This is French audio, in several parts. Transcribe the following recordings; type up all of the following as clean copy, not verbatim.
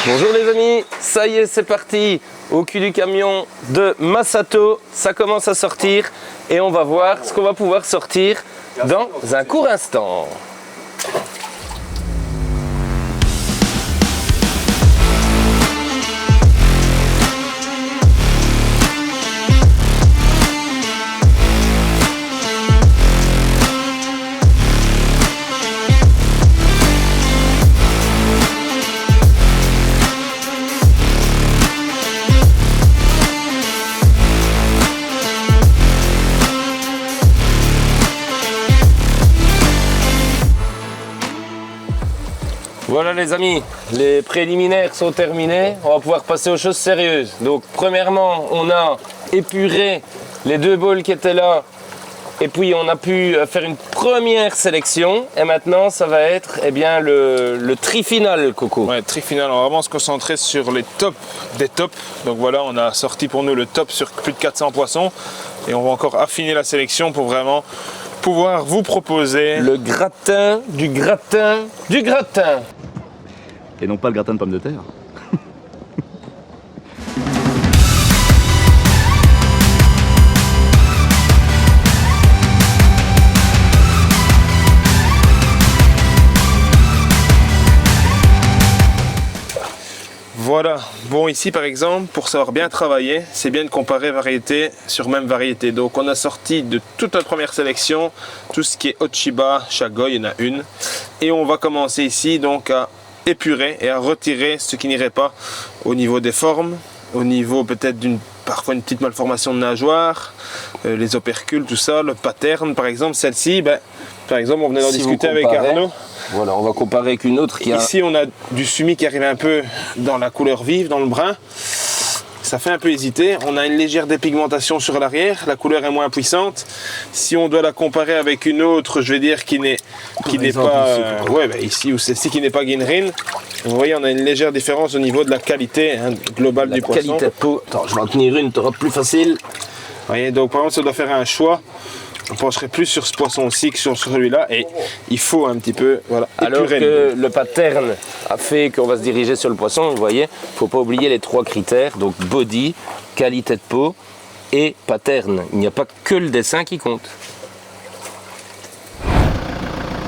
Bonjour les amis, ça y est, c'est parti. Au cul du camion de Masato, ça commence à sortir et on va voir ce qu'on va pouvoir sortir dans un court instant. Voilà les amis, les préliminaires sont terminés, on va pouvoir passer aux choses sérieuses. Donc premièrement, on a épuré les deux bols qui étaient là et puis on a pu faire une première sélection et maintenant ça va être le tri final, Coco. Ouais, tri final, on va vraiment se concentrer sur les tops des tops. Donc voilà, on a sorti pour nous le top sur plus de 400 poissons et on va encore affiner la sélection pour vraiment pouvoir vous proposer le gratin du gratin du gratin. Et non pas le gratin de pommes de terre. Voilà, bon ici par exemple, pour savoir bien travailler, c'est bien de comparer variété sur même variété. Donc on a sorti de toute notre première sélection, tout ce qui est Ochiba, Chagoy, il y en a une. Et on va commencer ici donc à épurer et à retirer ce qui n'irait pas au niveau des formes, au niveau peut-être parfois une petite malformation de nageoire, les opercules, tout ça, le pattern par exemple, celle-ci, par exemple on venait d'en discuter avec Arnaud. Voilà, on va comparer avec une autre qui a... Ici, on a du sumi qui arrive un peu dans la couleur vive, dans le brun. Ça fait un peu hésiter. On a une légère dépigmentation sur l'arrière. La couleur est moins puissante. Si on doit la comparer avec une autre, je vais dire qui n'est pas... ici ou celle-ci qui n'est pas Ginrin. Vous voyez, on a une légère différence au niveau de la qualité globale du poisson. La qualité de peau. Attends, je vais en tenir une, tu auras plus facile. Vous voyez, donc par exemple, ça doit faire un choix. On pencherait plus sur ce poisson-ci que sur celui-là et il faut un petit peu alors que le pattern a fait qu'on va se diriger sur le poisson, vous voyez, il ne faut pas oublier les trois critères, donc body, qualité de peau et pattern. Il n'y a pas que le dessin qui compte.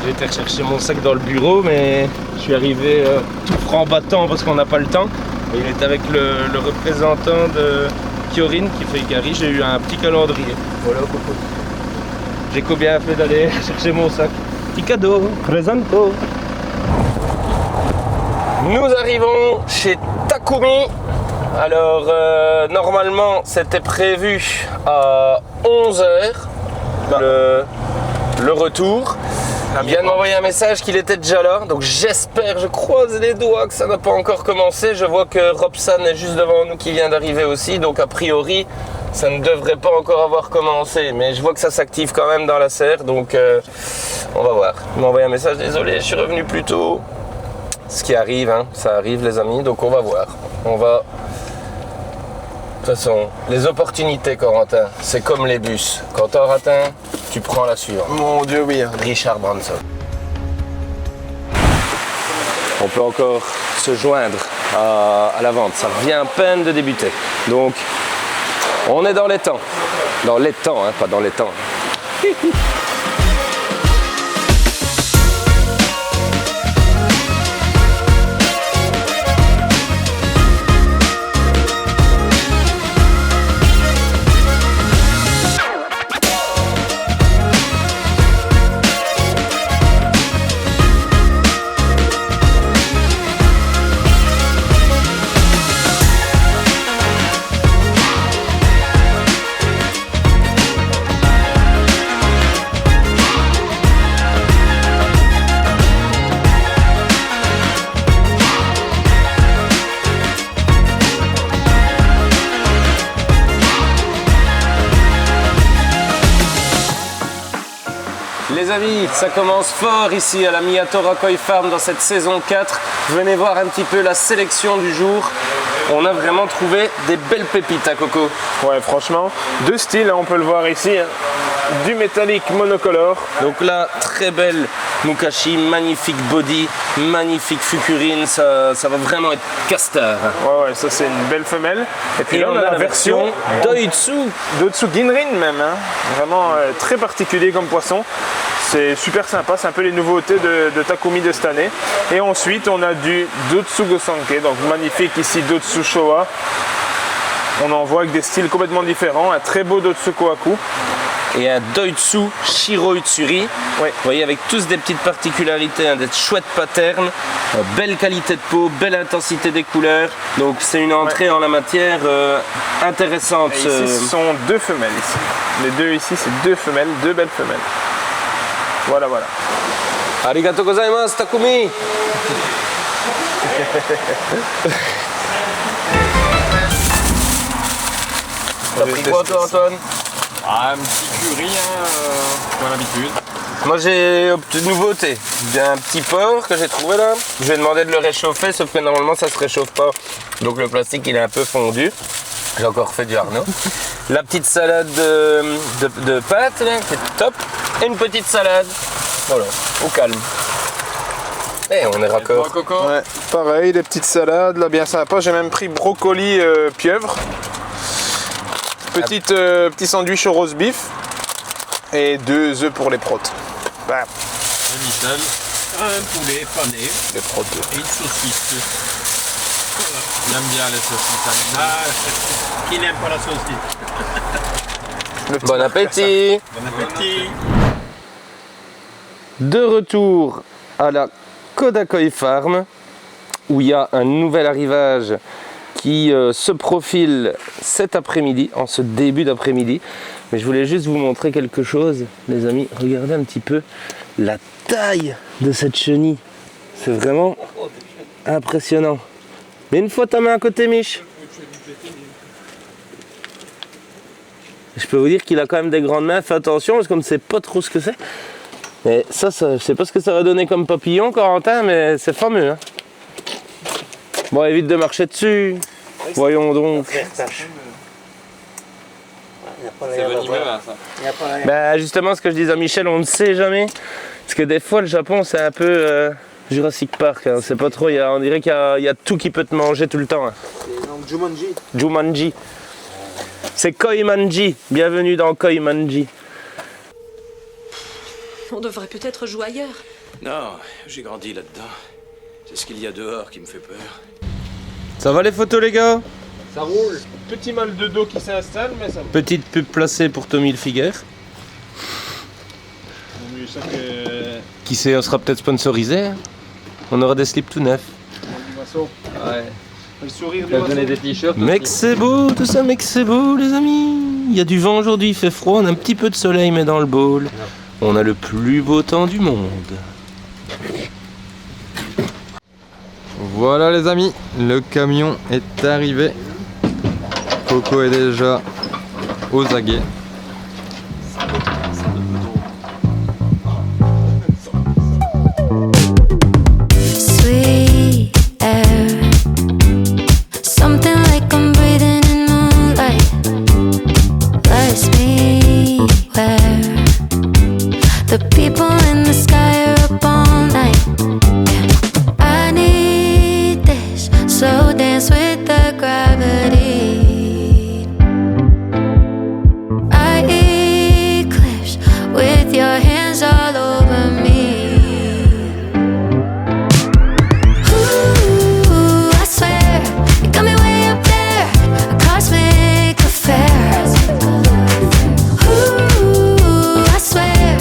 J'ai été rechercher mon sac dans le bureau, mais je suis arrivé tout franc battant parce qu'on n'a pas le temps. Et il est avec le représentant de Kyorin qui fait Gary. J'ai eu un petit calendrier. Voilà, Coco. J'ai bien fait d'aller chercher mon sac. Petit cadeau, présento. Nous arrivons chez Takumi. Alors, normalement, c'était prévu à 11 h le retour. Il vient de m'envoyer un message qu'il était déjà là. Donc, j'espère, je croise les doigts que ça n'a pas encore commencé. Je vois que Robson est juste devant nous qui vient d'arriver aussi. Donc, a priori, ça ne devrait pas encore avoir commencé, mais je vois que ça s'active quand même dans la serre, donc on va voir. Il m'a envoyé un message, désolé, je suis revenu plus tôt. Ce qui arrive, ça arrive les amis, donc on va voir. De toute façon, les opportunités, Corentin, c'est comme les bus. Quand t'en rates un, tu prends la suivante. Mon Dieu, oui. Richard Branson. On peut encore se joindre à la vente, ça vient à peine de débuter. Donc, on est dans les temps. Dans les temps, pas dans les temps. Les amis, ça commence fort ici à la Miyatora Koi Farm dans cette saison 4. Venez voir un petit peu la sélection du jour. On a vraiment trouvé des belles pépites à Coco. Ouais, franchement, deux styles, on peut le voir ici. du métallique monocolore. Donc là, très belle Mukashi, magnifique body, magnifique fukurine, ça va vraiment être castar. Ouais, ça c'est une belle femelle. Et puis Et là, on a la version Doitsu. Dotsu Ginrin même. Hein. Vraiment très particulier comme poisson. C'est super sympa, c'est un peu les nouveautés de Takumi de cette année. Et ensuite, on a du Dotsu Gosanke, donc magnifique ici Dotsu Showa. On en voit avec des styles complètement différents, un très beau Dotsu Kohaku. Et un Doitsu Shiro Utsuri. Ouais. Vous voyez, avec tous des petites particularités, hein, des chouettes patterns, belle qualité de peau, belle intensité des couleurs. Donc c'est une entrée en la matière intéressante. Et ici, ce sont deux femelles. Ici. Les deux ici, c'est deux femelles, deux belles femelles. Voilà. Arigato gozaimasu, Takumi. T'as pris quoi toi, Antoine? Ah, un petit curry, comme l'habitude. Moi j'ai une nouveauté, j'ai un petit porc que j'ai trouvé là. Je vais demander de le réchauffer, sauf que normalement ça se réchauffe pas. Donc le plastique il est un peu fondu. J'ai encore fait du Arnaud. La petite salade de pâtes là, qui est top. Et une petite salade. Voilà, au calme. Et on est raccord. Coco. Ouais, pareil, des petites salades, là bien sympa. J'ai même pris brocoli pieuvre. Petit sandwich au roast beef. Et 2 œufs pour les protes. Bam. Un Michel, un poulet pané Les protes. et une saucisse. Voilà. J'aime bien les saucisses. Ah, qui n'aime pas la saucisse? Bon appétit. Bon appétit. De retour à la Kodakoi Farm, où il y a un nouvel arrivage qui se profile cet après-midi, en ce début d'après-midi. Mais je voulais juste vous montrer quelque chose, les amis. Regardez un petit peu la taille de cette chenille. C'est vraiment impressionnant. Mais une fois ta main à côté, Mich. Je peux vous dire qu'il a quand même des grandes mains. Fais attention parce qu'on ne sait pas trop ce que c'est. Mais ça, je sais pas ce que ça va donner comme papillon, Corentin, mais c'est fameux. Hein. Bon, évite de marcher dessus. Voyons donc. C'est venimeux, hein, ça. Bah, justement, ce que je disais à Michel, on ne sait jamais. Parce que des fois, le Japon, c'est un peu Jurassic Park. Hein. C'est pas trop. On dirait qu'il y a tout qui peut te manger tout le temps. Hein. Donc Jumanji. Jumanji. C'est Koimanji. Bienvenue dans Koimanji. On devrait peut-être jouer ailleurs. Non, j'ai grandi là-dedans. C'est ce qu'il y a dehors qui me fait peur. Ça va les photos, les gars? Ça roule. Petit mal de dos qui s'installe, mais ça va. Petite pub placée pour Tommy Hilfiger. Qui sait, on sera peut-être sponsorisé. Hein. On aura des slips tout neufs. Ouais. Le sourire du donner des t-shirts. Mec, c'est beau, tout ça, mec, c'est beau, les amis. Il y a du vent aujourd'hui, il fait froid, on a un petit peu de soleil, mais dans le bowl. On a le plus beau temps du monde. Voilà les amis, le camion est arrivé. Coco est déjà aux aguets. Sweet air, something like I'm breathing in moonlight. Let's me where the people in the sky are up all night. I need this, so dance with the gravity. I eclipse with your hands all over me. Ooh, I swear, you got me way up there, a cosmic affair. Ooh, I swear,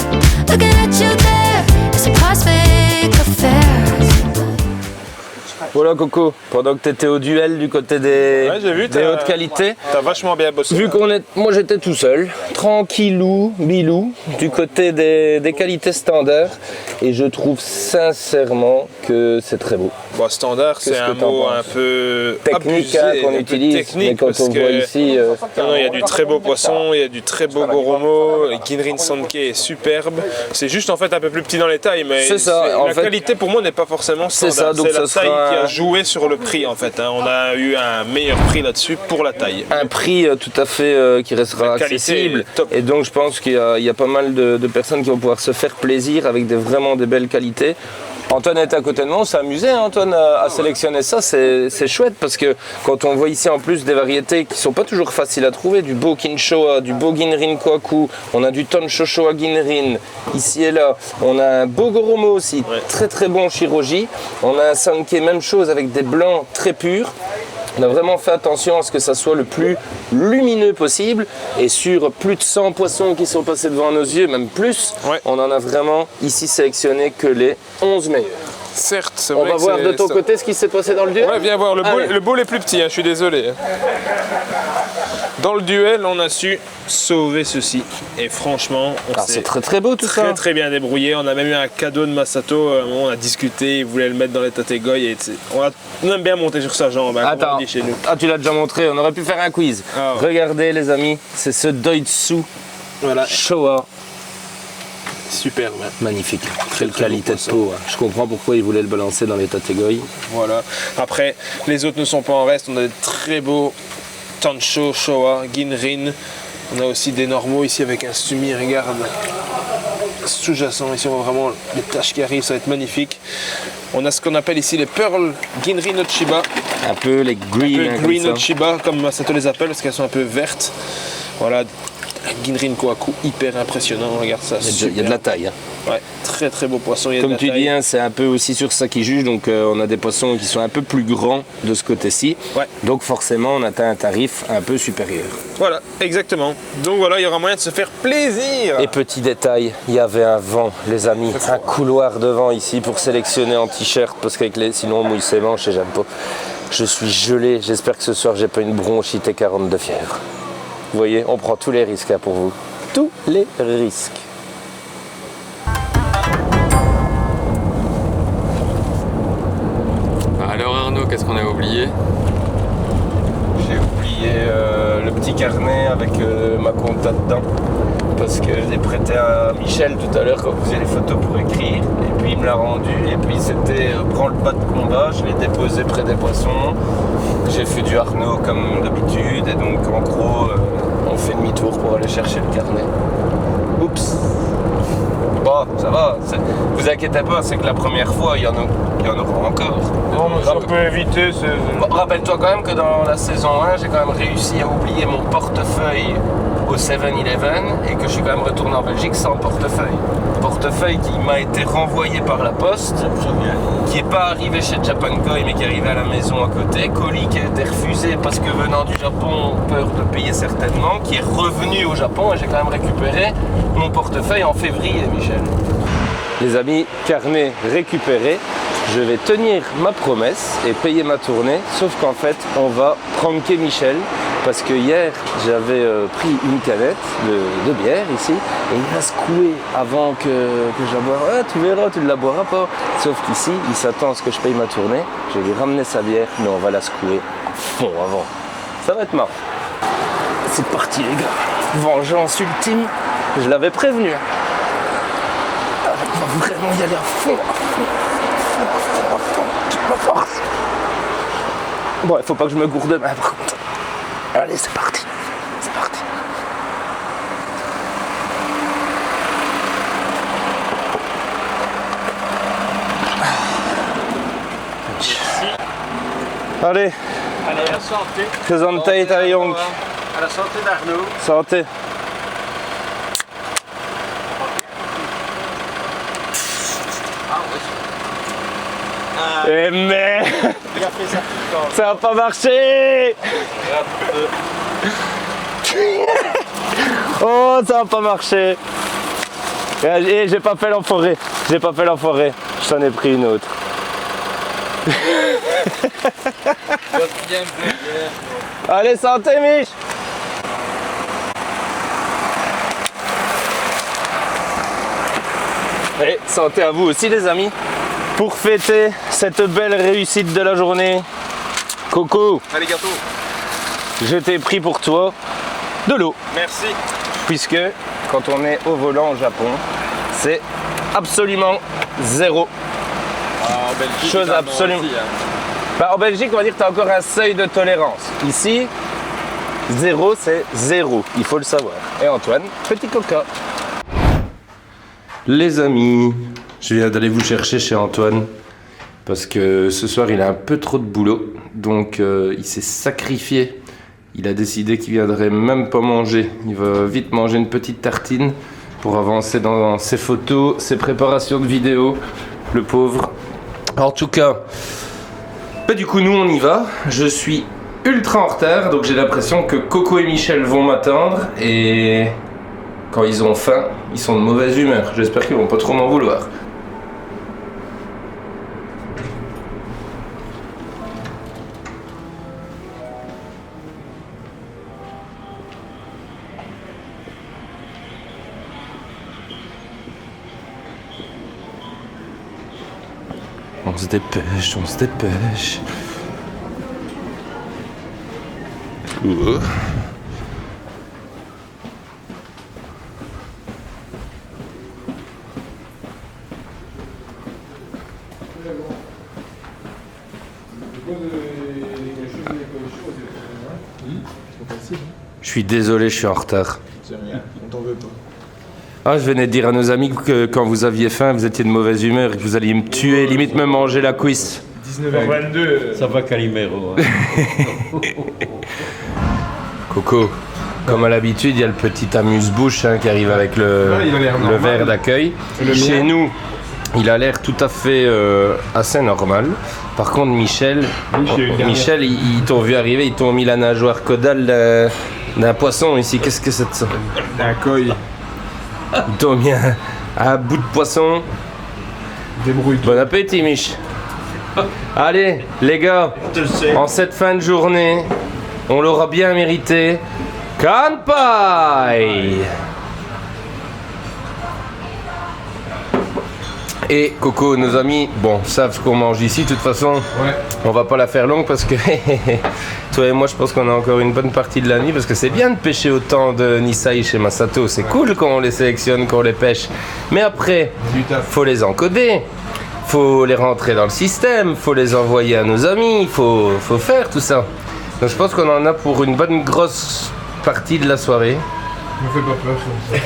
looking at you there, it's a cosmic affair. Voilà, Coco, pendant que tu étais au duel du côté des, Ouais, j'ai vu, des hautes qualités, T'as vachement bien bossé. vu qu'on est, moi j'étais tout seul, tranquillou, bilou, du côté des qualités standards, et je trouve sincèrement que c'est très beau. Bon, standard, c'est Qu'est-ce un que t'en mot penses? un peu Technique abusé, hein, qu'on un peu utilise, technique mais quand parce on voit que ici... non, il y a du très beau poisson, il y a du très beau goromo, Ginrin Sanke est superbe. C'est juste en fait un peu plus petit dans les tailles, mais C'est ça, en la fait, qualité pour moi n'est pas forcément c'est standard. ça, donc c'est la ça taille sera qui a joué sur le prix en fait. Hein. On a eu un meilleur prix là-dessus pour la taille. Un prix tout à fait qui restera La qualité accessible. est top. Et donc je pense qu'il y a pas mal de personnes qui vont pouvoir se faire plaisir avec vraiment des belles qualités. Antoine était à côté de moi, on s'est amusé Antoine à sélectionner ça, c'est chouette parce que quand on voit ici en plus des variétés qui sont pas toujours faciles à trouver, du beau Kinshowa, du beau Ginrin Kwaku, on a du Tonsho Showa Ginrin ici et là, on a un beau Goromo aussi, très très bon Shiroji, on a un Sankei, même chose avec des blancs très purs. On a vraiment fait attention à ce que ça soit le plus lumineux possible et sur plus de 100 poissons qui sont passés devant nos yeux, même plus, on en a vraiment ici sélectionné que les 11 meilleurs. Certes, c'est On vrai va que voir c'est- de ton ça- côté ce qui s'est passé dans le duel. Ouais, viens voir, Allez. le bowl est plus petit, hein, je suis désolé. Dans le duel, on a su sauver ceci. Et franchement, on C'est s'est très très beau tout très ça. très bien débrouillé. On a même eu un cadeau de Masato. À un moment, on a discuté, il voulait le mettre dans les tategoy. Et on aime bien monter sur sa jambe, hein, comme on Attends, dit chez nous. tu l'as déjà montré, on aurait pu faire un quiz. Ah ouais. Regardez les amis, c'est ce Doitsu Voilà, Showa. superbe. Magnifique, quelle qualité de peau. Je comprends pourquoi ils voulaient le balancer dans les tategoy. Voilà. Après, les autres ne sont pas en reste. On a des très beaux Tonsho, Showa, Ginrin. On a aussi des normaux ici avec un sumi, regarde. Sous-jacent, ici on voit vraiment les taches qui arrivent, ça va être magnifique. On a ce qu'on appelle ici les Pearl Ginrin no Chiba. Un peu les green, Un hein, peu comme Green ça. no Chiba, comme Masato les appelle, parce qu'elles sont un peu vertes. Voilà, Ginrin Kohaku, hyper impressionnant, regarde ça. Il y a de la taille. Hein. Ouais, très très beau poisson. Il y a de Comme la tu taille. dis, hein, c'est un peu aussi sur ça qu'ils jugent. Donc on a des poissons qui sont un peu plus grands de ce côté-ci. Ouais. Donc forcément, on atteint un tarif un peu supérieur. Voilà, exactement. Donc voilà, il y aura moyen de se faire plaisir. Et petit détail, il y avait un vent, les amis, un couloir de vent ici pour sélectionner en t-shirt parce sinon on mouille ses manches et j'aime pas. Je suis gelé, j'espère que ce soir j'ai pas une bronchite et 40 de fièvre. Vous voyez, on prend tous les risques hein, pour vous. Tous les risques. Alors Arnaud, qu'est-ce qu'on a oublié? J'ai oublié le petit carnet avec ma compta dedans parce que je l'ai prêté à Michel tout à l'heure quand vous faisiez les photos pour écrire et puis il me l'a rendu et puis c'était branle-bas de combat, je l'ai déposé près des poissons, j'ai fait du Arnaud comme d'habitude et donc en gros on fait demi-tour pour aller chercher le carnet. Oups. Bon, ça va, vous inquiétez pas, c'est que la première fois il y en aura encore. Non, mais ça peut éviter. Bon, rappelle-toi quand même que dans la saison 1, j'ai quand même réussi à oublier mon portefeuille au 7-Eleven et que je suis quand même retourné en Belgique sans portefeuille. Portefeuille qui m'a été renvoyé par la poste, qui n'est pas arrivé chez Japan Koi mais qui est arrivé à la maison à côté. Colis qui a été refusé parce que venant du Japon, peur de payer certainement, qui est revenu au Japon et j'ai quand même récupéré mon portefeuille en février, Michel. Les amis, carnet récupéré. Je vais tenir ma promesse et payer ma tournée, sauf qu'en fait, on va pranker Michel parce que hier, j'avais pris une canette de bière ici et il m'a secoué avant que je la boive. Ah, tu verras, tu ne la boiras pas. Sauf qu'ici, il s'attend à ce que je paye ma tournée. Je vais lui ramener sa bière, mais on va la secouer à fond avant. Ça va être marrant. C'est parti, les gars. Vengeance ultime. Je l'avais prévenu. On va vraiment y aller à fond. Toute ma force. Bon, il faut pas que je me gourde main par contre. Allez, c'est parti. C'est parti. Allez, Allez, à la santé. Gesundheit, Herr Jung. À la santé d'Arnaud. Santé. Eh merde, Il a fait ça tout le temps. ça va pas marcher. Oh, ça va pas marcher. Et j'ai pas fait l'enfoiré. J'ai pas fait l'enfoiré. Je t'en ai pris une autre. Allez, santé, Mich. Et santé à vous aussi, les amis. Pour fêter cette belle réussite de la journée, Coco, Allez, gâteau. je t'ai pris pour toi de l'eau. Merci. Puisque quand on est au volant au Japon, c'est absolument zéro. Ah, en Belgique, Chose évidemment absolument- aussi, hein. Bah, en Belgique, on va dire que tu as encore un seuil de tolérance. Ici, 0, c'est 0. Il faut le savoir. Et Antoine, petit coca. Les amis, je viens d'aller vous chercher chez Antoine. Parce que ce soir, il a un peu trop de boulot. Donc, il s'est sacrifié. Il a décidé qu'il viendrait même pas manger. Il va vite manger une petite tartine pour avancer dans ses photos, ses préparations de vidéos. Le pauvre. En tout cas, bah, du coup, nous, on y va. Je suis ultra en retard. Donc, j'ai l'impression que Coco et Michel vont m'attendre. Et quand ils ont faim, ils sont de mauvaise humeur. J'espère qu'ils vont pas trop m'en vouloir. On se dépêche, on se dépêche. Je suis désolé, je suis en retard. C'est rien, on t'en veut pas. Ah, je venais de dire à nos amis que quand vous aviez faim, vous étiez de mauvaise humeur et que vous alliez me tuer, limite me manger la cuisse. 19h22. Ça va, Calimero. Hein. Coco, comme à l'habitude, il y a le petit amuse-bouche qui arrive avec le verre d'accueil. Chez nous, il a l'air tout à fait assez normal. Par contre, Michel, ils t'ont vu arriver, ils t'ont mis la nageoire caudale d'un poisson ici. Qu'est-ce que c'est de ça? D'un koi. Ils t'ont mis un bout de poisson. Débrouille-toi. Bon appétit, Mich. Allez, les gars, en cette fin de journée, on l'aura bien mérité. Kanpai! Et Coco, nos amis, bon, savent ce qu'on mange ici. De toute façon, on va pas la faire longue parce que toi et moi, je pense qu'on a encore une bonne partie de la nuit parce que c'est bien de pêcher autant de Nisai chez Masato. C'est cool quand on les sélectionne, quand on les pêche. Mais après, faut les encoder, faut les rentrer dans le système, faut les envoyer à nos amis, faut faire tout ça. Donc je pense qu'on en a pour une bonne grosse partie de la soirée. Me fais pas peur comme ça.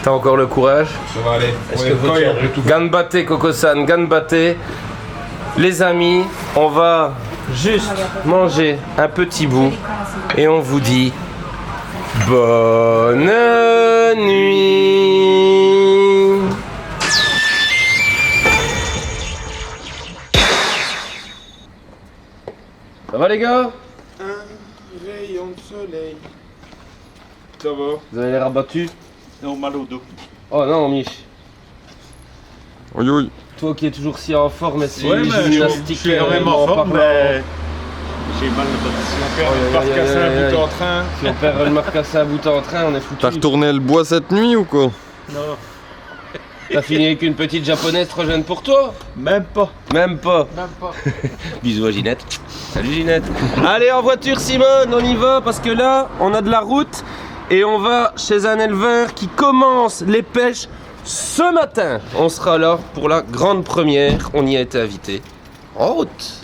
T'as encore le courage? Ça va aller. Est-ce que vous Ganbate, Coco-san, Ganbate. Les amis, on va juste manger un petit bout et on vous dit bonne nuit. Ça va les gars? Un rayon de soleil. Ça va? Vous avez l'air abattus? Non, mal au dos. Oh non, Mich. Oui, oui. Toi qui es toujours si en forme et si Ouais, mais gymnastique, je suis énormément en forme, mais j'ai mal au dos. Si on perd le marcassé un bout en train. Si on perd le marcassé un bout en train, on est foutu. T'as retourné le bois cette nuit ou quoi? Non, T'as fini avec une petite japonaise trop jeune pour toi? même pas. Même pas. Bisous à Ginette. Salut Ginette. Allez en voiture Simone, on y va parce que là on a de la route et on va chez un éleveur qui commence les pêches ce matin. On sera là pour la grande première, on y a été invité. En route.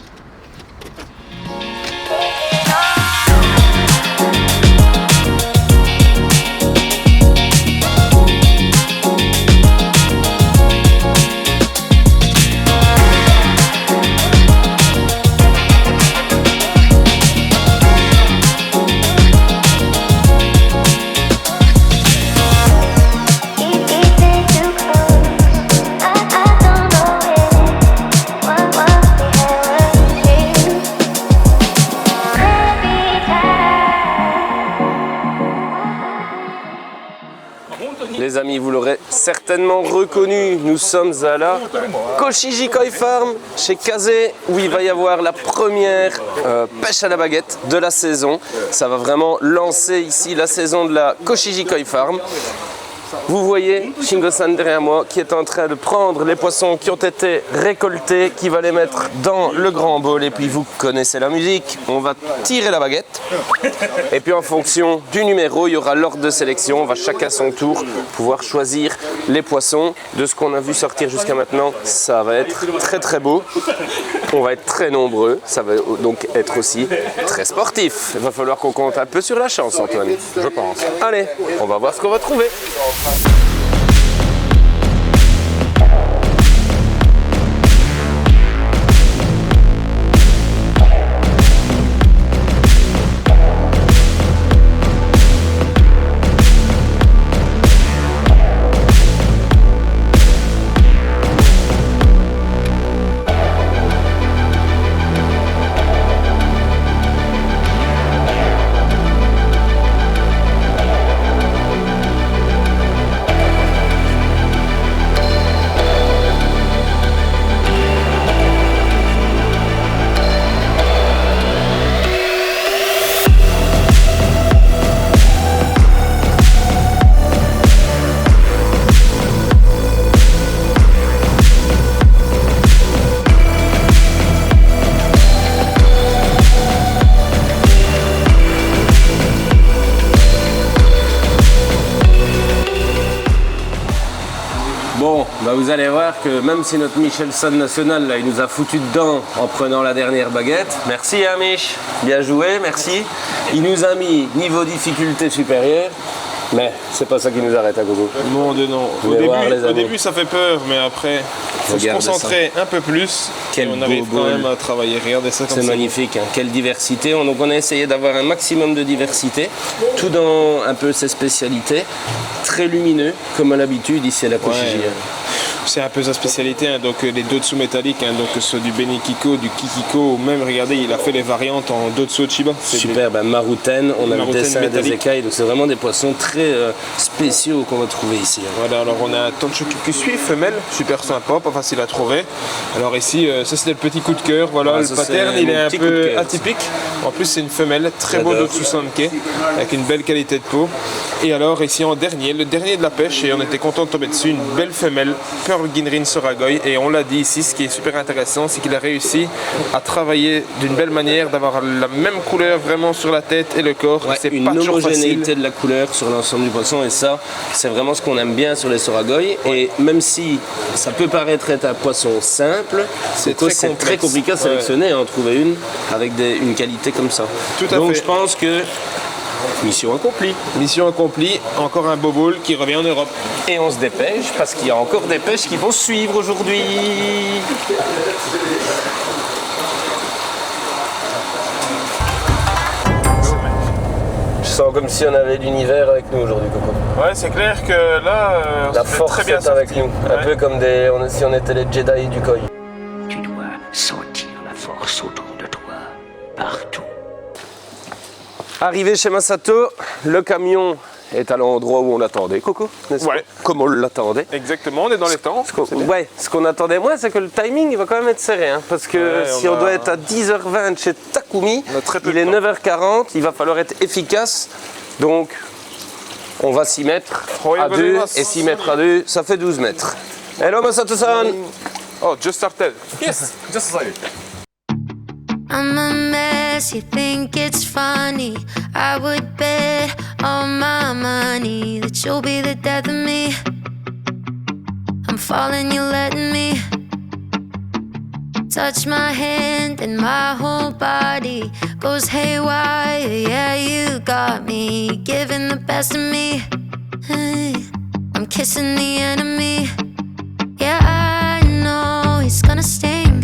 Les amis, vous l'aurez certainement reconnu, nous sommes à la Koshiji Koi Farm chez Kazé où il va y avoir la première pêche à la baguette de la saison. Ça va vraiment lancer ici la saison de la Koshiji Koi Farm. Vous voyez Shingo-san derrière moi qui est en train de prendre les poissons qui ont été récoltés, qui va les mettre dans le grand bol. Et puis vous connaissez la musique, on va tirer la baguette. Et puis en fonction du numéro, il y aura l'ordre de sélection. On va chacun son tour pouvoir choisir les poissons. De ce qu'on a vu sortir jusqu'à maintenant, ça va être très très beau. On va être très nombreux, ça va donc être aussi très sportif. Il va falloir qu'on compte un peu sur la chance, Antoine, je pense. Allez, on va voir ce qu'on va trouver. Bon, bah vous allez voir que même si notre Michelson national, là, il nous a foutu dedans en prenant la dernière baguette. Merci hein Mich, bien joué, merci. Il nous a mis niveau difficulté supérieure, mais c'est pas ça qui nous arrête à Gogo. Non, non. Au début, ça fait peur, mais après, il faut se concentrer un peu plus. Quel et on arrive beau quand bol. même à travailler. Regardez ça comme ça. C'est magnifique, hein. Quelle diversité. Donc on a essayé d'avoir un maximum de diversité, tout dans un peu ses spécialités. Très lumineux, comme à l'habitude ici à la Koshiji. Ouais. C'est un peu sa spécialité, hein, donc les dotsu métalliques, hein, donc que ce soit du Benikiko, du Kikiko, ou même, regardez, il a fait les variantes en dotsu Chiba. Super, ben Maruten, on a le Maruten dessin des métallique. écailles, donc c'est vraiment des poissons très spéciaux qu'on va trouver ici. Hein. Voilà, alors on a un Tanchokikusui, femelle, super sympa, pas facile à trouver. Alors ici, ça c'était le petit coup de cœur, voilà, Ah, le ça, pattern c'est il est mon un petit coup de peu cœur. atypique. En plus c'est une femelle, très beau J'adore. dotsu sanke, avec une belle qualité de peau. Et alors ici en dernier, le dernier de la pêche, et on était content de tomber dessus, une belle femelle, Pearl Ginrin Soragoy. Et on l'a dit ici, ce qui est super intéressant, c'est qu'il a réussi à travailler d'une belle manière, d'avoir la même couleur vraiment sur la tête et le corps. Ouais, c'est une pas toujours facile. homogénéité de la couleur sur l'ensemble du poisson, et ça, c'est vraiment ce qu'on aime bien sur les Soragoy. Et même si ça peut paraître être un poisson simple, c'est très complexe. compliqué à sélectionner, en trouver une avec une qualité comme ça. Tout à Donc fait. je pense que mission accomplie. Mission accomplie, encore un beau bowl qui revient en Europe. Et on se dépêche parce qu'il y a encore des pêches qui vont suivre aujourd'hui. Je sens comme si on avait l'univers avec nous aujourd'hui, Coco. Ouais, c'est clair que là, La on s'est force très bien est avec sorti. nous. Un Ouais. peu comme si on était les Jedi du Koi. Tu dois sentir la force autour de toi, partout. Arrivé chez Masato, le camion est à l'endroit où on l'attendait, Coco, n'est-ce Ouais. pas? Comme on l'attendait. Exactement, on est dans les temps. C'est bien. Ouais, ce qu'on attendait moins, c'est que le timing il va quand même être serré. Hein, parce que Ouais, si on on va- doit être à 10h20 chez Takumi, On a très peu il de est temps. 9h40, il va falloir être efficace. Donc, on va s'y mettre Oh, à il va 2. devoir- Et s'y mettre à 2, ça fait 12 mètres. Hello Masato-san. Oh, just started. Yes, just started. I'm a mess, you think it's funny. I would bet all my money that you'll be the death of me. I'm falling, you're letting me touch my hand and my whole body goes haywire. Yeah, you got me giving the best of me. Hey, I'm kissing the enemy. Yeah, I know it's gonna sting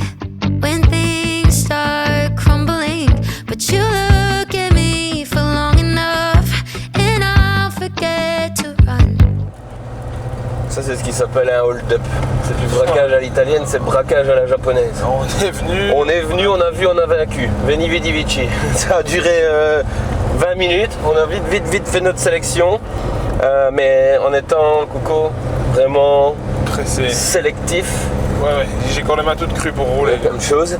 when things start crumbling, but you look at me for long enough and I'll forget to run. Ça, c'est ce qui s'appelle un hold-up. C'est du braquage à l'italienne, c'est braquage à la japonaise. On est venu. On est venu, on a vu, on a vaincu. Veni vidi vici. Ça a duré 20 minutes. On a vite fait notre sélection. Mais en étant, Coco, vraiment Pressé. sélectif, Ouais, j'ai quand même un toute crue pour rouler. comme chose.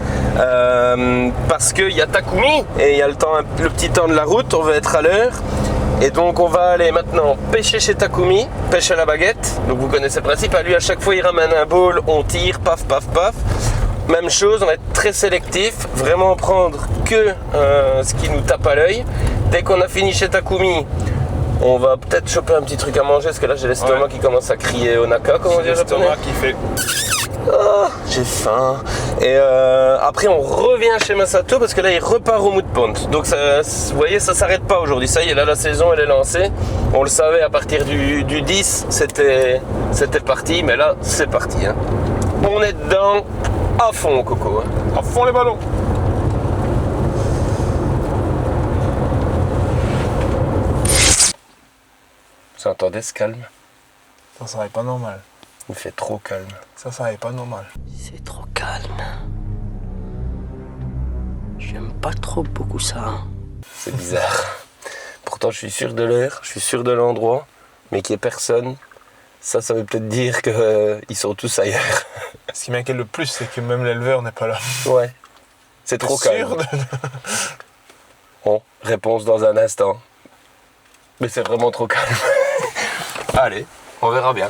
Parce qu'il y a Takumi et il y a le temps, le petit temps de la route, on veut être à l'heure. Et donc on va aller maintenant pêcher chez Takumi, pêche à la baguette. Donc vous connaissez le principe, à lui à chaque fois il ramène un bowl, on tire, paf paf paf. Même chose, on va être très sélectif, vraiment prendre que ce qui nous tape à l'œil. Dès qu'on a fini chez Takumi, on va peut-être choper un petit truc à manger parce que là j'ai l'estomac qui commence à crier au naka, comme on dit en japonais. L'estomac qui fait... Oh, j'ai faim. Et après on revient chez Masato parce que là il repart au Mood Pond. Donc ça, vous voyez, ça s'arrête pas aujourd'hui. Ça y est, là la saison elle est lancée. On le savait à partir du 10, c'était parti, mais là c'est parti. Hein. On est dedans à fond, Coco. Hein. À fond les ballons. Vous entendez ce calme? Ça va pas normal. Il fait trop calme. Ça va pas normal. C'est trop calme. J'aime pas trop beaucoup ça. C'est bizarre. Pourtant je suis sûr de l'heure, je suis sûr de l'endroit, mais qu'il n'y ait personne, ça veut peut-être dire qu'ils sont tous ailleurs. Ce qui m'inquiète le plus, c'est que même l'éleveur n'est pas là. Ouais. C'est trop calme. Bon, réponse dans un instant. Mais c'est vraiment trop calme. Allez, on verra bien.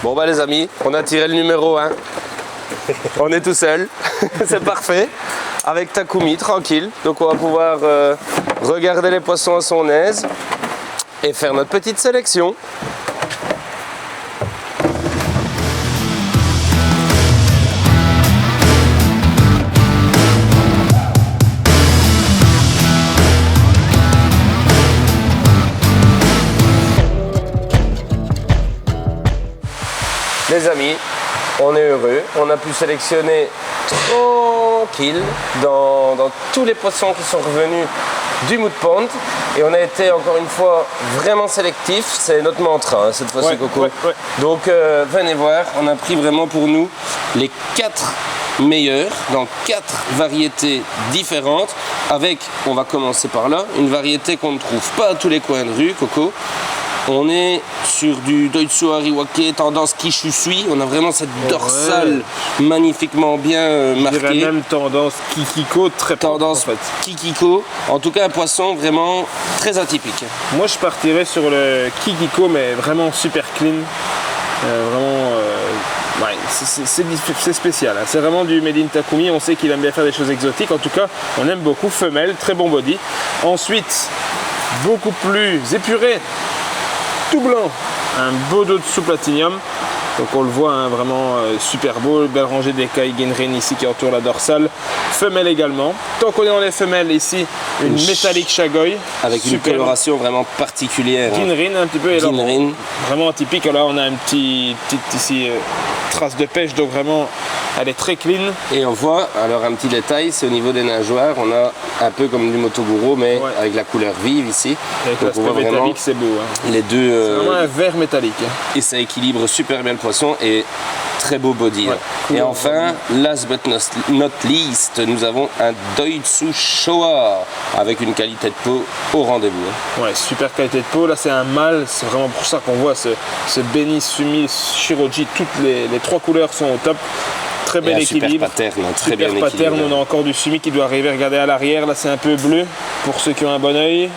Bon bah les amis, on a tiré le numéro 1. On est tout seul, c'est parfait. Avec Takumi, tranquille. Donc on va pouvoir regarder les poissons à son aise et faire notre petite sélection. Les amis, on est heureux, on a pu sélectionner tranquille dans tous les poissons qui sont revenus du Mood Pond et on a été encore une fois vraiment sélectif, c'est notre mantra hein, cette fois-ci Coco. Donc venez voir, on a pris vraiment pour nous les 4 meilleurs dans 4 variétés différentes avec, on va commencer par là, une variété qu'on ne trouve pas à tous les coins de rue, Coco. On est sur du Doitsu Ariwake, tendance Kishisui. On a vraiment cette dorsale magnifiquement bien marquée. Je dirais même tendance Kikiko, très tendance propre, en fait. Kikiko. En tout cas, un poisson vraiment très atypique. Moi, je partirais sur le Kikiko, mais vraiment super clean. Ouais, c'est spécial. Hein. C'est vraiment du Made in Takumi. On sait qu'il aime bien faire des choses exotiques. En tout cas, on aime beaucoup. Femelle, très bon body. Ensuite, beaucoup plus épuré. Tout blanc, un beau dos dessous platinium, donc on le voit hein, vraiment super beau, belle rangée d'écailles Ginrin ici qui entoure la dorsale, femelle également. Tant qu'on est dans les femelles ici, une métallique Shagoy avec une coloration vraiment particulière. Ginrin un petit peu, et là, Ginrin. Vraiment atypique. Là on a une petite ici trace de pêche, donc vraiment elle est très clean. Et on voit, alors un petit détail, c'est au niveau des nageoires, on a un peu comme du Motoguro, mais avec la couleur vive ici. Avec l'aspect métallique, c'est beau. Hein. Les deux. C'est vraiment un vert métallique. Et ça équilibre super bien le poisson et très beau body. Ouais, cool. Et enfin, last but not least, nous avons un Doitsu Showa avec une qualité de peau au rendez-vous. Hein. Ouais, super qualité de peau. Là, c'est un mâle. C'est vraiment pour ça qu'on voit ce Beni, Sumi, Shiroji. Toutes les 3 couleurs sont au top. Très bel équilibre. Super pattern, très bien pattern. équilibré. On a encore du Sumi qui doit arriver. Regardez à l'arrière. Là, c'est un peu bleu pour ceux qui ont un bon œil.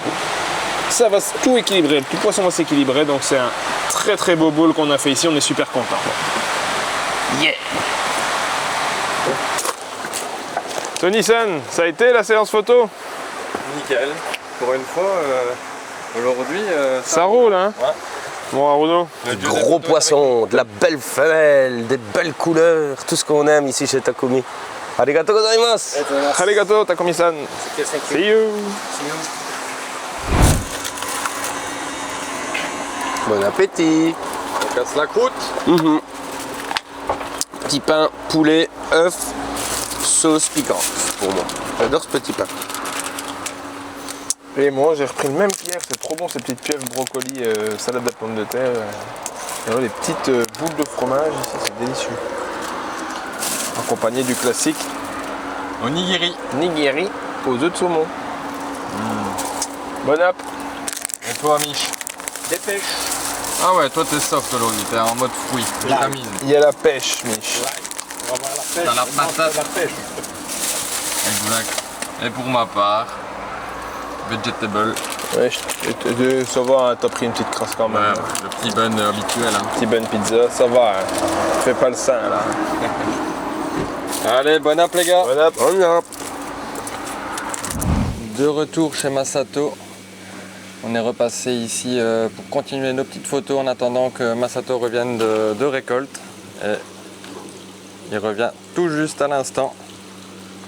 Ça va tout équilibrer. Tout poisson va s'équilibrer. Donc, c'est un très très beau bowl qu'on a fait ici. On est super content. Yeah! Tony-san, ça a été la séance photo? Nickel. Pour une fois, aujourd'hui, ça roule, hein? Ouais. Bon, Arnaud. Gros poisson, de la belle femelle, des belles couleurs, tout ce qu'on aime ici chez Takumi. Arigato gozaimasu! Arigato, Takumi-san. See you! Bon appétit! On casse la croûte. Petit pain, poulet, œuf, sauce piquante pour moi. J'adore ce petit pain. Et moi j'ai repris le même qu'hier, c'est trop bon ces petites pieuvres, brocolis, salade de pommes de terre. Et là, les petites boules de fromage ici, c'est délicieux. Accompagné du classique Onigiri. nigiri aux œufs de saumon. Bon app. Et toi, Mich? Dépêche. Ah ouais, toi t'es soft aujourd'hui, t'es en mode fruit, vitamine. Il y a la pêche, Mich. T'as la patate. Exact. Et pour ma part, vegetable. Ouais, ça va, hein, t'as pris une petite crasse quand même. Ouais, le petit bun habituel. Hein. Petit bun pizza, ça va. Hein. Fais pas le sein là. Allez, bon app les gars. Bon app. On y va. De retour chez Masato. On est repassé ici pour continuer nos petites photos en attendant que Masato revienne de récolte. Et il revient tout juste à l'instant.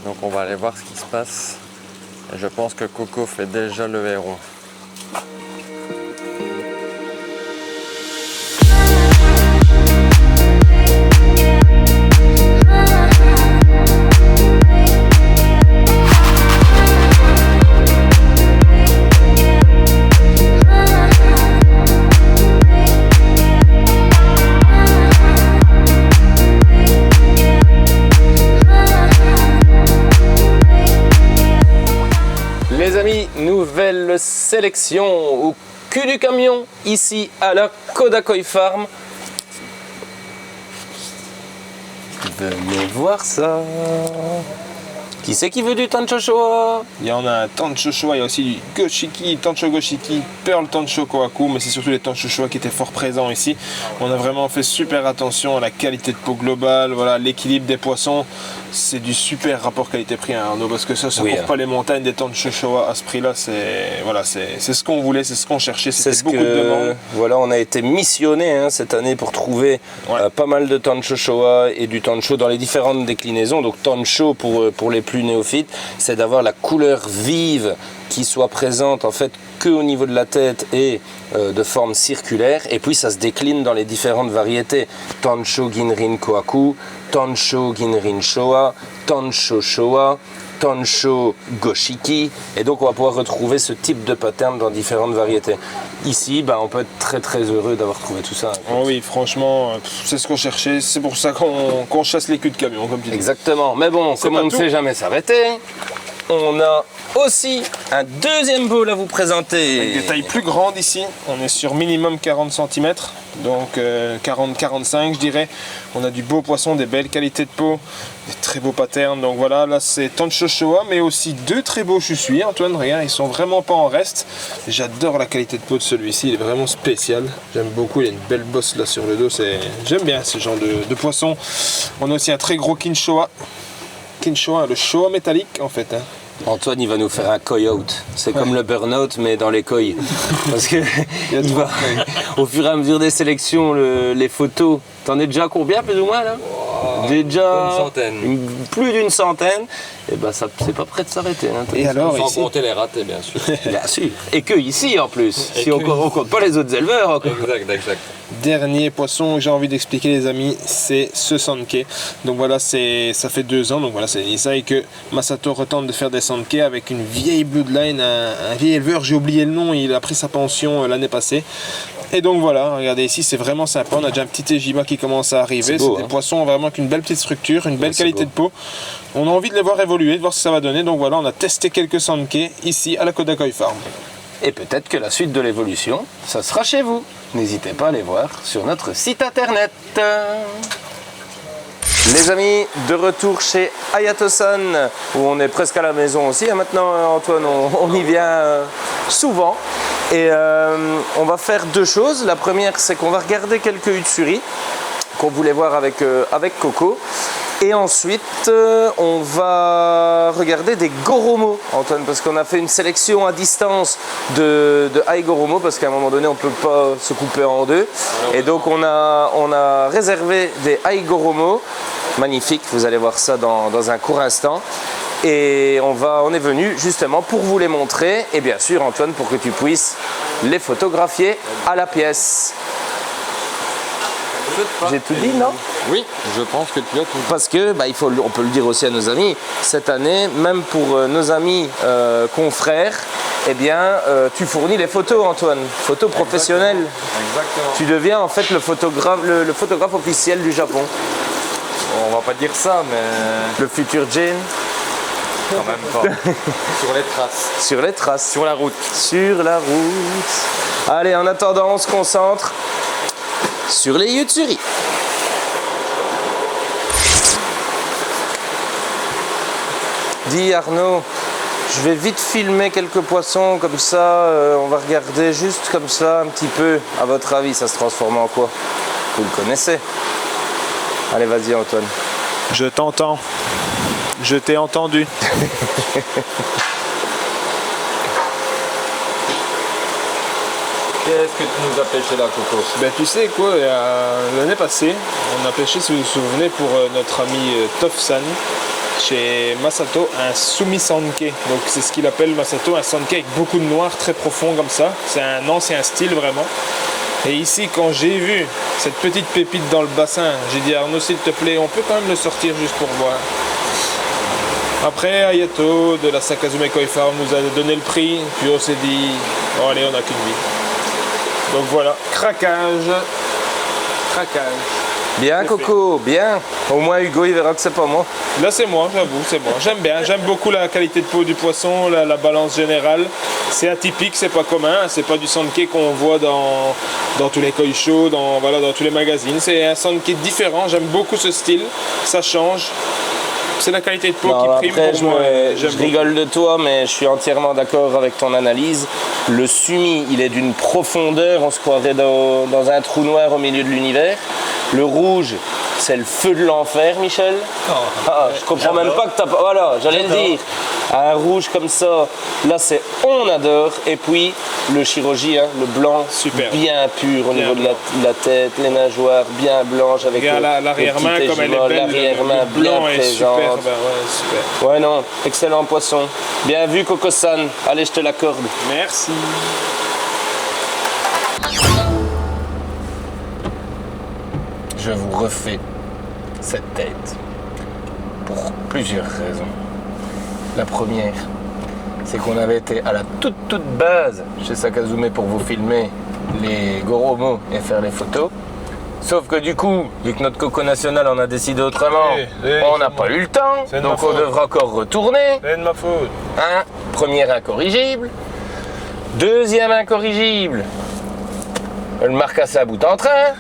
Donc on va aller voir ce qui se passe. Et je pense que Coco fait déjà le verrou. Les amis, nouvelle sélection au cul du camion, ici à la Kodakoi Farm. Venez voir ça. Qui c'est qui veut du Tancho Showa? Il y en a un Tancho Showa, il y a aussi du Goshiki, Tancho Goshiki, Pearl Tancho Kohaku, mais c'est surtout les Tancho Showa qui étaient fort présents ici. On a vraiment fait super attention à la qualité de peau globale, voilà, l'équilibre des poissons. C'est du super rapport qualité-prix, hein, Arnaud, parce que ça Oui, court hein. pas les montagnes des Tancho Showa à ce prix-là. C'est ce qu'on voulait, c'est ce qu'on cherchait. C'est C'était ce beaucoup de que demandes. voilà, on a été missionné cette année pour trouver Ouais. pas mal de Tancho Showa et du Tancho dans les différentes déclinaisons. Donc Tancho pour les plus néophytes, c'est d'avoir la couleur vive qui soit présente en fait que au niveau de la tête et de forme circulaire, et puis ça se décline dans les différentes variétés. Tancho Ginrin Kohaku, Tancho Ginrin Showa, Tancho Showa, Tancho Goshiki, et donc on va pouvoir retrouver ce type de pattern dans différentes variétés. Ici, on peut être très très heureux d'avoir trouvé tout ça. Oh oui, franchement, c'est ce qu'on cherchait. C'est pour ça qu'on chasse les culs de camion, comme tu dis. Exactement, mais bon, comme pas on ne tout. sait jamais s'arrêter, on a aussi un deuxième bowl à vous présenter. Avec des tailles plus grandes ici, on est sur minimum 40 cm, donc 40-45 je dirais. On a du beau poisson, des belles qualités de peau, des très beaux patterns. Donc voilà, là c'est Tancho Showa, mais aussi deux très beaux chussuis. Antoine, regarde, ils sont vraiment pas en reste. J'adore la qualité de peau de celui-ci, il est vraiment spécial. J'aime beaucoup, il a une belle bosse là sur le dos. J'aime bien ce genre de poisson. On a aussi un très gros Kinshowa. Kinshowa, le Showa métallique en fait. Hein. Antoine, il va nous faire un koi-out. C'est comme le burn-out, mais dans les koi. Parce que il va, au fur et à mesure des sélections, les photos, t'en es déjà combien plus ou moins là? Déjà Une centaine. Plus d'une centaine. Et ça c'est pas prêt de s'arrêter. Hein, Et alors Sans ici, compter les ratés, bien sûr. bien sûr. Et que ici en plus. Et Si on que compte pas les autres éleveurs encore. Exact. dernier poisson que j'ai envie d'expliquer les amis, c'est ce Sankei. Donc voilà, ça fait 2 ans, donc voilà, c'est ça, et que Masato retente de faire des Sankei avec une vieille bloodline, un vieil éleveur, j'ai oublié le nom, il a pris sa pension l'année passée. Et donc voilà, regardez ici, c'est vraiment sympa, on a déjà un petit Ejima qui commence à arriver, beau, c'est des poissons vraiment avec une belle petite structure, une belle qualité de peau. On a envie de les voir évoluer, de voir ce que ça va donner, donc voilà, on a testé quelques Sankei ici à la Kodakoi Farm. Et peut-être que la suite de l'évolution, ça sera chez vous. N'hésitez pas à aller voir sur notre site internet. Les amis, de retour chez Hayato-san, où on est presque à la maison aussi. Maintenant, Antoine, on y vient souvent. Et on va faire 2 choses. La première, c'est qu'on va regarder quelques Utsuri qu'on voulait voir avec Coco. Et ensuite, on va regarder des Goromo, Antoine, parce qu'on a fait une sélection à distance de Ai Goromo, parce qu'à un moment donné, on ne peut pas se couper en 2. Et donc, on a réservé des Ai Goromo, magnifiques, vous allez voir ça dans un court instant. Et on est venu justement pour vous les montrer, et bien sûr, Antoine, pour que tu puisses les photographier à la pièce. J'ai tout dit, non? Oui, je pense que tu as tout dit. Parce que, on peut le dire aussi à nos amis, cette année, même pour nos amis confrères, eh bien, tu fournis les photos, Antoine, photos professionnelles. Exactement. Tu deviens en fait le photographe officiel du Japon. On va pas dire ça, mais Le futur Jane, quand même pas. Sur les traces. sur les traces. Sur la route. Sur la route. Allez, en attendant, on se concentre sur les Utsuri. Dis Arnaud, je vais vite filmer quelques poissons comme ça, on va regarder juste comme ça un petit peu. À votre avis, ça se transforme en quoi? Vous le connaissez. Allez, vas-y Antoine. Je t'entends. Je t'ai entendu. Qu'est-ce que tu nous as pêché là, Coco? Ben tu sais quoi, l'année passée, on a pêché, si vous vous souvenez, pour notre ami Tofsan, chez Masato, un Sumi Sanke. Donc c'est ce qu'il appelle Masato, un Sanke avec beaucoup de noir, très profond comme ça. C'est un ancien style vraiment. Et ici, quand j'ai vu cette petite pépite dans le bassin, j'ai dit Arnaud, s'il te plaît, on peut quand même le sortir juste pour voir. Après, Ayato de la Sakazume Koi Farm nous a donné le prix, puis on s'est dit, bon allez, on n'a qu'une vie. Donc voilà, craquage. Bien Coco, bien. Au moins Hugo il verra que c'est pas moi. Là c'est moi, j'avoue, c'est moi. J'aime bien, j'aime beaucoup la qualité de peau du poisson, la balance générale. C'est atypique, c'est pas commun, c'est pas du sanke qu'on voit dans tous les koi show, dans tous les magazines. C'est un sanke différent, j'aime beaucoup ce style, ça change. C'est la qualité de peau qui prime après, pour moi. je rigole de toi, mais je suis entièrement d'accord avec ton analyse. Le sumi, il est d'une profondeur, on se croirait dans un trou noir au milieu de l'univers. Le rouge, c'est le feu de l'enfer, Michel. Je comprends même pas que t'as pas... Voilà, j'allais le dire. Un rouge comme ça, là c'est on adore. Et puis le Shiroji, hein, le blanc, super, bien pur au niveau de la tête, les nageoires bien blanches avec l'arrière-main comme elle est belle, l'arrière-main blanc bien est présente. super, super. Ouais non, excellent poisson. Bien vu Coco-san. Allez, je te l'accorde. Merci. Je vous refais cette tête pour plusieurs raisons. La première, c'est qu'on avait été à la toute base chez Sakazume pour vous filmer les Goromo et faire les photos. Sauf que du coup, vu que notre Coco National en a décidé autrement, on n'a pas eu le temps, donc on devra encore retourner. C'est de ma faute. Premier incorrigible. Deuxième incorrigible, le marcassin à bout en train.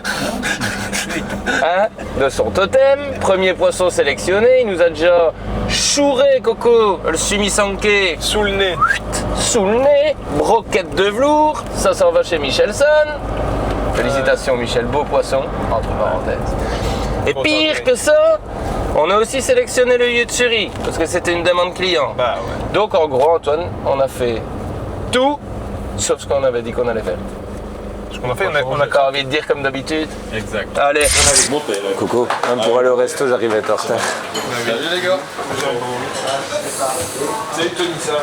De son totem, premier poisson sélectionné, il nous a déjà chouré Coco, le Sumi Sanke Sous le nez. Sous le nez, broquette de velours, ça s'en va chez Michelson. Félicitations Michel, beau poisson, entre parenthèses. Et pire que ça, on a aussi sélectionné le Yutsuri, parce que c'était une demande client. Bah ouais. Donc en gros Antoine, on a fait tout, sauf ce qu'on avait dit qu'on allait faire. Ce qu'on a fait, On a qu'à envie de dire comme d'habitude. Exact. Allez, Coco, même pour aller au resto, j'arrivais en retard. Salut les gars. Salut Tony, ça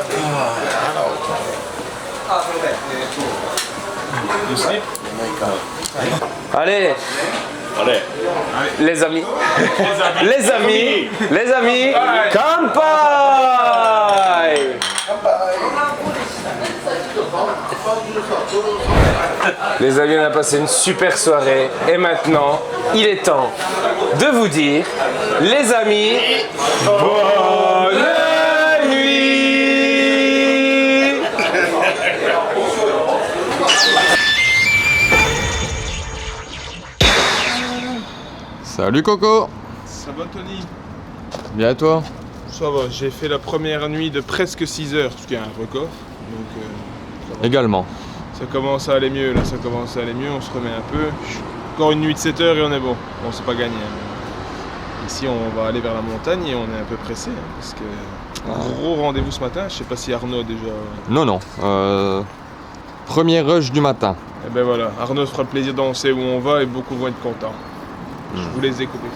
Allez, les amis, Kanpai! Les amis, on a passé une super soirée et maintenant, il est temps de vous dire, les amis, bonne nuit! Salut Coco. Ça va Tony? Bien et toi? Ça va, j'ai fait la première nuit de presque 6 heures, ce qui est un record. Donc ça va. Également. Ça commence à aller mieux là, on se remet un peu. Encore une nuit de 7 heures et on est bon. Bon, c'est pas gagné. Ici, on va aller vers la montagne et on est un peu pressé parce que gros rendez-vous ce matin. Je sais pas si Arnaud a déjà. Non. Premier rush du matin. Et ben voilà, Arnaud fera le plaisir d'annoncer où on va et beaucoup vont être contents. Je vous laisse découvrir.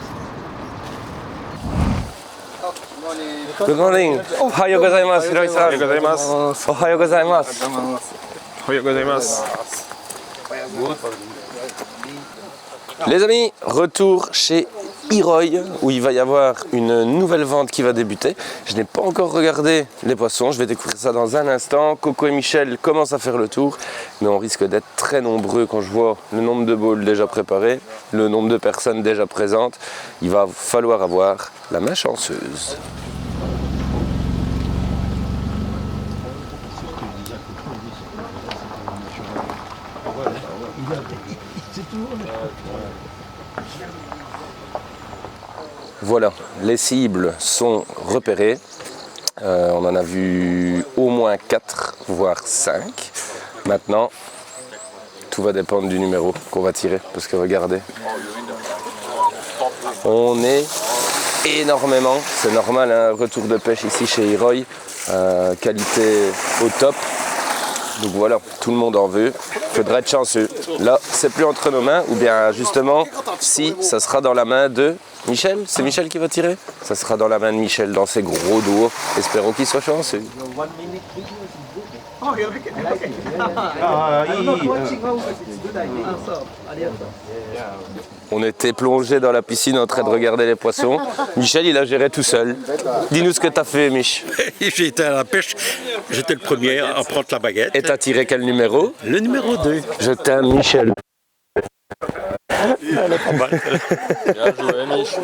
Good morning. Ohayo gozaimasu, Hiroi-san. Ohayo gozaimasu. Ohayo gozaimasu. Ohayo gozaimasu. Les amis, retour chez Hiroi, où il va y avoir une nouvelle vente qui va débuter. Je n'ai pas encore regardé les poissons, je vais découvrir ça dans un instant. Coco et Michel commencent à faire le tour, mais on risque d'être très nombreux quand je vois le nombre de bowls déjà préparés, le nombre de personnes déjà présentes. Il va falloir avoir la main chanceuse. Voilà, les cibles sont repérées. On en a vu au moins 4, voire 5. Maintenant, tout va dépendre du numéro qu'on va tirer. Parce que regardez, on est énormément, c'est normal, un retour de pêche ici chez Iroy, qualité au top. Donc voilà, tout le monde en veut, faudrait être chanceux. Là, c'est plus entre nos mains, ou bien justement, si, ça sera dans la main de Michel. C'est Michel qui va tirer? Ça sera dans la main de Michel, dans ses gros doigts. Espérons qu'il soit chanceux. On était plongé dans la piscine en train de regarder les poissons. Michel, il a géré tout seul. Dis-nous ce que t'as fait, Mich. J'ai été à la pêche, j'étais le premier à prendre la baguette. Et t'as tiré quel numéro? Le numéro 2. Je t'aime, Michel. Elle est pas mal. Bien joué, Mich.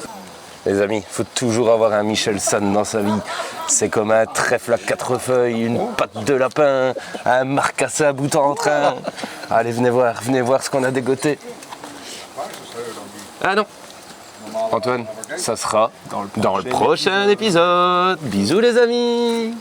Les amis, il faut toujours avoir un Michelson dans sa vie. C'est comme un trèfle à 4 feuilles, une patte de lapin, un marcassé à bout en train. Allez, venez voir ce qu'on a dégoté. Ah non, Antoine, ça sera dans le prochain épisode. Bisous les amis.